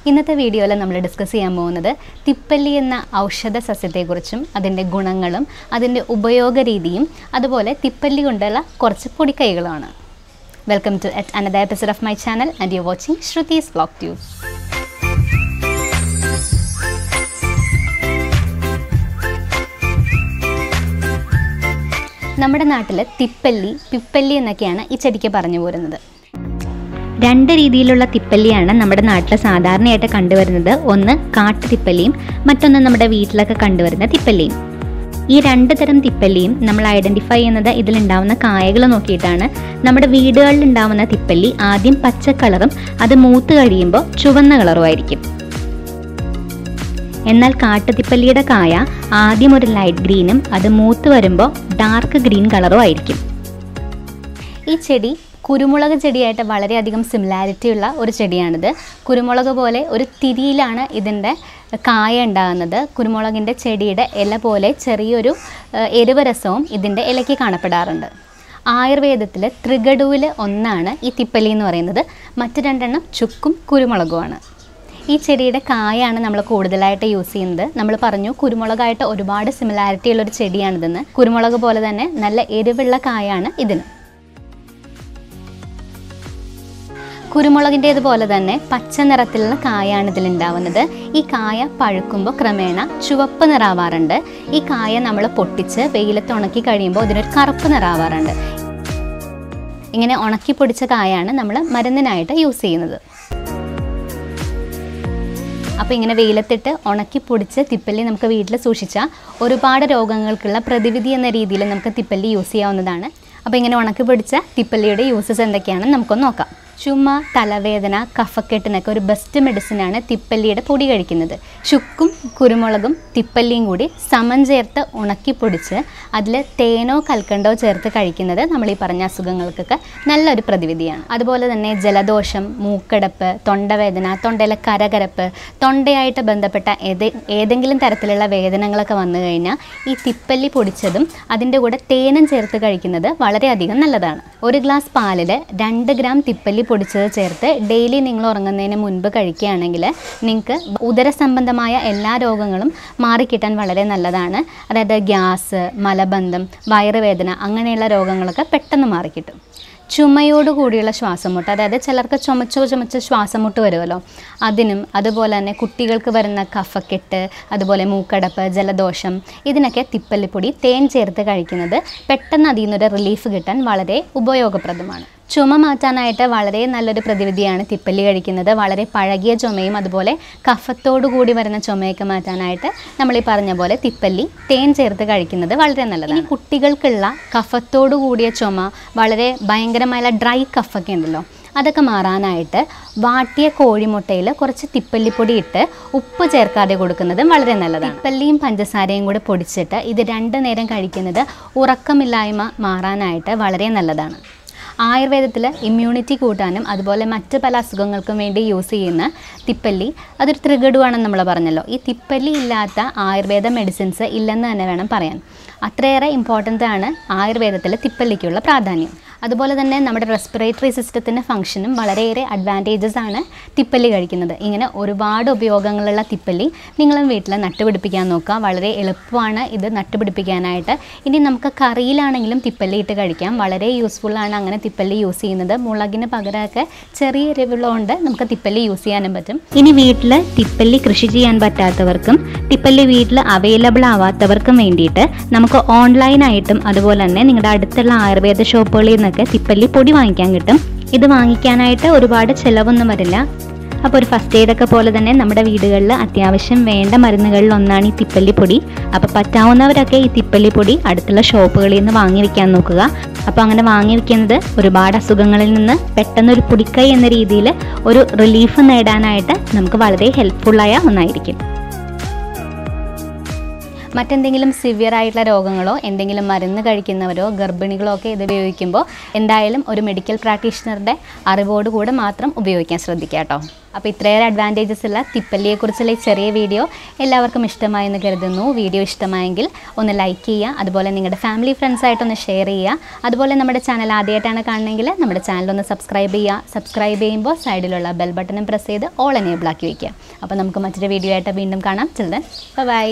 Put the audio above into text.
ഇന്നത്തെ വീഡിയോയിൽ നമ്മൾ ഡിസ്കസ് ചെയ്യാൻ പോകുന്നത് തിപ്പല്ലി എന്ന ഔഷധ സസ്യത്തെക്കുറിച്ചും അതിൻ്റെ ഗുണങ്ങളും അതിൻ്റെ ഉപയോഗ രീതിയും അതുപോലെ തിപ്പല്ലി കൊണ്ടുള്ള കുറച്ച് പൊടിക്കൈകളുമാണ്. Welcome to another episode of my channel and you're watching Shrutis Vlog Tube. നമ്മുടെ നാട്ടിൽ തിപ്പല്ലി, പിപ്പല്ലി എന്നൊക്കെയാണ് ഈ ചെടിക്ക് പറഞ്ഞു പോരുന്നത്. രണ്ട് രീതിയിലുള്ള തിപ്പല്ലിയാണ് നമ്മുടെ നാട്ടിൽ സാധാരണയായിട്ട് കണ്ടുവരുന്നത്. ഒന്ന് കാട്ടു തിപ്പല്ലിയും മറ്റൊന്ന് നമ്മുടെ വീട്ടിലൊക്കെ കണ്ടുവരുന്ന തിപ്പല്ലിയും. ഈ രണ്ട് തരം തിപ്പല്ലിയും നമ്മൾ ഐഡൻറ്റിഫൈ ചെയ്യുന്നത് ഇതിലുണ്ടാവുന്ന കായകൾ നോക്കിയിട്ടാണ്. നമ്മുടെ വീടുകളിൽ ഉണ്ടാവുന്ന തിപ്പല്ലി ആദ്യം പച്ച കളറും അത് മൂത്ത് കഴിയുമ്പോൾ ചുവന്ന കളറും ആയിരിക്കും. എന്നാൽ കാട്ടുതിപ്പല്ലിയുടെ കായ ആദ്യം ഒരു ലൈറ്റ് ഗ്രീനും അത് മൂത്ത് വരുമ്പോൾ ഡാർക്ക് ഗ്രീൻ കളറും ആയിരിക്കും. ഈ ചെടി കുരുമുളക് ചെടിയായിട്ട് വളരെയധികം സിമിലാരിറ്റി ഉള്ള ഒരു ചെടിയാണിത്. കുരുമുളക് പോലെ ഒരു തിരിയിലാണ് ഇതിൻ്റെ കായ ഉണ്ടാകുന്നത്. കുരുമുളകിൻ്റെ ചെടിയുടെ ഇല പോലെ ചെറിയൊരു എരിവ് രസവും ഇതിൻ്റെ ഇലയ്ക്ക് കാണപ്പെടാറുണ്ട്. ആയുർവേദത്തിൽ ത്രികടുവിൽ ഒന്നാണ് ഈ തിപ്പല്ലി എന്ന് പറയുന്നത്. മറ്റു രണ്ടെണ്ണം ചുക്കും കുരുമുളകുമാണ്. ഈ ചെടിയുടെ കായാണ് നമ്മൾ കൂടുതലായിട്ട് യൂസ് ചെയ്യുന്നത്. നമ്മൾ പറഞ്ഞു കുരുമുളകായിട്ട് ഒരുപാട് സിമിലാരിറ്റി ഉള്ളൊരു ചെടിയാണിതെന്ന്. കുരുമുളക് പോലെ തന്നെ നല്ല എരിവുള്ള കായാണ് ഇതിന്. കുരുമുളകിൻ്റേതുപോലെ തന്നെ പച്ച നിറത്തിലുള്ള കായാണ് ഇതിലുണ്ടാവുന്നത്. ഈ കായ പഴുക്കുമ്പോൾ ക്രമേണ ചുവപ്പ് നിറാവാറുണ്ട്. ഈ കായ നമ്മൾ പൊട്ടിച്ച് വെയിലത്ത് ഉണക്കി കഴിയുമ്പോൾ ഇതിനൊരു കറുപ്പ് നിറാവാറുണ്ട്. ഇങ്ങനെ ഉണക്കി പൊടിച്ച കായാണ് നമ്മൾ മരുന്നിനായിട്ട് യൂസ് ചെയ്യുന്നത്. അപ്പോൾ ഇങ്ങനെ വെയിലത്തിട്ട് ഉണക്കി പൊടിച്ച് തിപ്പല്ലി നമുക്ക് വീട്ടിൽ സൂക്ഷിച്ചാൽ ഒരുപാട് രോഗങ്ങൾക്കുള്ള പ്രതിവിധി എന്ന രീതിയിൽ നമുക്ക് തിപ്പല്ലി യൂസ് ചെയ്യാവുന്നതാണ്. അപ്പോൾ ഇങ്ങനെ ഉണക്കി പൊടിച്ച തിപ്പല്ലിയുടെ യൂസസ് എന്തൊക്കെയാണെന്ന് നമുക്കൊന്ന് നോക്കാം. ചുമ, തലവേദന, കഫക്കെട്ടിനൊക്കെ ഒരു ബെസ്റ്റ് മെഡിസിനാണ് തിപ്പല്ലിയുടെ പൊടി കഴിക്കുന്നത്. ചുക്കും കുരുമുളകും തിപ്പല്ലിയും കൂടി സമം ചേർത്ത് ഉണക്കി പൊടിച്ച് അതിൽ തേനോ കൽക്കണ്ടോ ചേർത്ത് കഴിക്കുന്നത് നമ്മൾ ഈ പറഞ്ഞ അസുഖങ്ങൾക്കൊക്കെ നല്ലൊരു പ്രതിവിധിയാണ്. അതുപോലെ തന്നെ ജലദോഷം, മൂക്കടപ്പ്, തൊണ്ടവേദന, തൊണ്ടയിലെ കരകരപ്പ്, തൊണ്ടയായിട്ട് ബന്ധപ്പെട്ട ഏതെങ്കിലും തരത്തിലുള്ള വേദനകളൊക്കെ വന്നു കഴിഞ്ഞാൽ ഈ തിപ്പല്ലി പൊടിച്ചതും അതിൻ്റെ കൂടെ തേനും ചേർത്ത് കഴിക്കുന്നത് വളരെയധികം നല്ലതാണ്. ഒരു ഗ്ലാസ് പാലിൽ 2 ഗ്രാം തിപ്പല്ലി പൊടിച്ചത് ചേർത്ത് ഡെയിലി നിങ്ങൾ ഉറങ്ങുന്നതിന് മുൻപ് കഴിക്കുകയാണെങ്കിൽ നിങ്ങൾക്ക് ഉദര സംബന്ധമായ എല്ലാ രോഗങ്ങളും മാറിക്കിട്ടാൻ വളരെ നല്ലതാണ്. അതായത് ഗ്യാസ്, മലബന്ധം, വയറുവേദന അങ്ങനെയുള്ള രോഗങ്ങളൊക്കെ പെട്ടെന്ന് മാറിക്കിട്ടും. ചുമയോടുകൂടിയുള്ള ശ്വാസമുട്ട്, അതായത് ചിലർക്ക് ചുമച്ച് ശ്വാസമുട്ട് വരുമല്ലോ, അതിനും അതുപോലെ തന്നെ കുട്ടികൾക്ക് വരുന്ന കഫക്കെട്ട്, അതുപോലെ മൂക്കടപ്പ്, ജലദോഷം, ഇതിനൊക്കെ തിപ്പല്ലിപ്പൊടി തേൻ ചേർത്ത് കഴിക്കുന്നത് പെട്ടെന്ന് അതിൽ നിന്നൊരു റിലീഫ് കിട്ടാൻ വളരെ ഉപയോഗപ്രദമാണ്. ചുമ മാറ്റാനായിട്ട് വളരെ നല്ലൊരു പ്രതിവിധിയാണ് തിപ്പല്ലി കഴിക്കുന്നത്. വളരെ പഴകിയ ചുമയും അതുപോലെ കഫത്തോടു കൂടി വരുന്ന ചുമയൊക്കെ മാറ്റാനായിട്ട് നമ്മൾ ഈ പറഞ്ഞ പോലെ തിപ്പല്ലി തേൻ ചേർത്ത് കഴിക്കുന്നത് വളരെ നല്ലതാണ്. ഇനി കുട്ടികൾക്കുള്ള കഫത്തോടു കൂടിയ ചുമ, വളരെ ഭയങ്കരമായ ഡ്രൈ കഫൊക്കെ ഉണ്ടല്ലോ, അതൊക്കെ മാറാനായിട്ട് വാട്ടിയ കോഴിമുട്ടയിൽ കുറച്ച് തിപ്പല്ലിപ്പൊടി ഇട്ട് ഉപ്പ് ചേർക്കാതെ കൊടുക്കുന്നത് വളരെ നല്ലതാണ്. തിപ്പല്ലിയും പഞ്ചസാരയും കൂടെ പൊടിച്ചിട്ട് ഇത് 2 നേരം കഴിക്കുന്നത് ഉറക്കമില്ലായ്മ മാറാനായിട്ട് വളരെ നല്ലതാണ്. ആയുർവേദത്തിൽ ഇമ്മ്യൂണിറ്റി കൂട്ടാനും അതുപോലെ മറ്റ് പല അസുഖങ്ങൾക്കും വേണ്ടി യൂസ് ചെയ്യുന്ന തിപ്പല്ലി അതൊരു ത്രികടുവാണെന്ന് നമ്മൾ പറഞ്ഞല്ലോ. ഈ തിപ്പല്ലി ഇല്ലാത്ത ആയുർവേദ മെഡിസിൻസ് ഇല്ലെന്ന് തന്നെ വേണം പറയാൻ. അത്രയേറെ ഇമ്പോർട്ടൻ്റ് ആണ് ആയുർവേദത്തിൽ തിപ്പല്ലിക്കുള്ള പ്രാധാന്യം. അതുപോലെ തന്നെ നമ്മുടെ റെസ്പിറേറ്ററി സിസ്റ്റത്തിൻ്റെ ഫംഗ്ഷനും വളരെയേറെ അഡ്വാൻറ്റേജസ് ആണ് തിപ്പല്ലി കഴിക്കുന്നത്. ഇങ്ങനെ ഒരുപാട് ഉപയോഗങ്ങളുള്ള തിപ്പല്ലി നിങ്ങളും വീട്ടിൽ നട്ടുപിടിപ്പിക്കാൻ നോക്കുക. വളരെ എളുപ്പമാണ് ഇത് നട്ടുപിടിപ്പിക്കാനായിട്ട്. ഇനി നമുക്ക് കറിയിലാണെങ്കിലും തിപ്പല്ലി ഇട്ട് കഴിക്കാം. വളരെ യൂസ്ഫുള്ളാണ് അങ്ങനെ തിപ്പല്ലി യൂസ് ചെയ്യുന്നത്. മുളകിന് പകരമൊക്കെ ചെറിയ എരിവുള്ളതുകൊണ്ട് നമുക്ക് തിപ്പല്ലി യൂസ് ചെയ്യാനും പറ്റും. ഇനി വീട്ടിൽ തിപ്പല്ലി കൃഷി ചെയ്യാൻ പറ്റാത്തവർക്കും തിപ്പല്ലി വീട്ടിൽ അവൈലബിൾ ആവാത്തവർക്കും വേണ്ടിയിട്ട് നമുക്ക് ഓൺലൈനായിട്ടും അതുപോലെ തന്നെ നിങ്ങളുടെ അടുത്തുള്ള ആയുർവേദ ഷോപ്പുകളിൽ നിന്നൊക്കെ തിപ്പല്ലി പൊടി വാങ്ങിക്കാൻ കിട്ടും. ഇത് വാങ്ങിക്കാനായിട്ട് ഒരുപാട് ചിലവൊന്നും വരില്ല. അപ്പോൾ ഒരു ഫസ്റ്റ് എയ്ഡൊക്കെ പോലെ തന്നെ നമ്മുടെ വീടുകളിൽ അത്യാവശ്യം വേണ്ട മരുന്നുകളിൽ ഒന്നാണ് ഈ തിപ്പല്ലിപ്പൊടി. അപ്പോൾ പറ്റാവുന്നവരൊക്കെ ഈ തിപ്പല്ലിപ്പൊടി അടുത്തുള്ള ഷോപ്പുകളിൽ നിന്ന് വാങ്ങി വെക്കാൻ നോക്കുക. അപ്പോൾ അങ്ങനെ വാങ്ങി വെക്കുന്നത് ഒരുപാട് അസുഖങ്ങളിൽ നിന്ന് പെട്ടെന്നൊരു പൊടിക്കൈ എന്ന രീതിയിൽ ഒരു റിലീഫ് നേടാനായിട്ട് നമുക്ക് വളരെ ഹെൽപ്ഫുള്ളായ ഒന്നായിരിക്കും. മറ്റെന്തെങ്കിലും സിവിയർ ആയിട്ടുള്ള രോഗങ്ങളോ എന്തെങ്കിലും മരുന്ന് കഴിക്കുന്നവരോ ഗർഭിണികളോ ഒക്കെ ഇത് ഉപയോഗിക്കുമ്പോൾ എന്തായാലും ഒരു മെഡിക്കൽ പ്രാക്ടീഷണറുടെ അറിവോടുകൂടെ മാത്രം ഉപയോഗിക്കാൻ ശ്രദ്ധിക്കുക കേട്ടോ. അപ്പോൾ ഇത്രയേറെ അഡ്വാൻറ്റേജസ് ഉള്ള തിപ്പല്ലിയെക്കുറിച്ചുള്ള ഈ ചെറിയ വീഡിയോ എല്ലാവർക്കും ഇഷ്ടമായെന്ന് കരുതുന്നു. വീഡിയോ ഇഷ്ടമായെങ്കിൽ ഒന്ന് ലൈക്ക് ചെയ്യുക, അതുപോലെ നിങ്ങളുടെ ഫാമിലി ഫ്രണ്ട്സായിട്ടൊന്ന് ഷെയർ ചെയ്യുക. അതുപോലെ നമ്മുടെ ചാനൽ ആദ്യമായിട്ടാണ് കാണണമെങ്കിൽ നമ്മുടെ ചാനലൊന്ന് സബ്സ്ക്രൈബ് ചെയ്യുക. സബ്സ്ക്രൈബ് ചെയ്യുമ്പോൾ സൈഡിലുള്ള ബെൽ ബട്ടണും പ്രസ് ചെയ്ത് ഓൾ എനേബിൾ ആക്കി വയ്ക്കുക. അപ്പോൾ നമുക്ക് മറ്റൊരു വീഡിയോ ആയിട്ട് വീണ്ടും കാണാം. Children, by.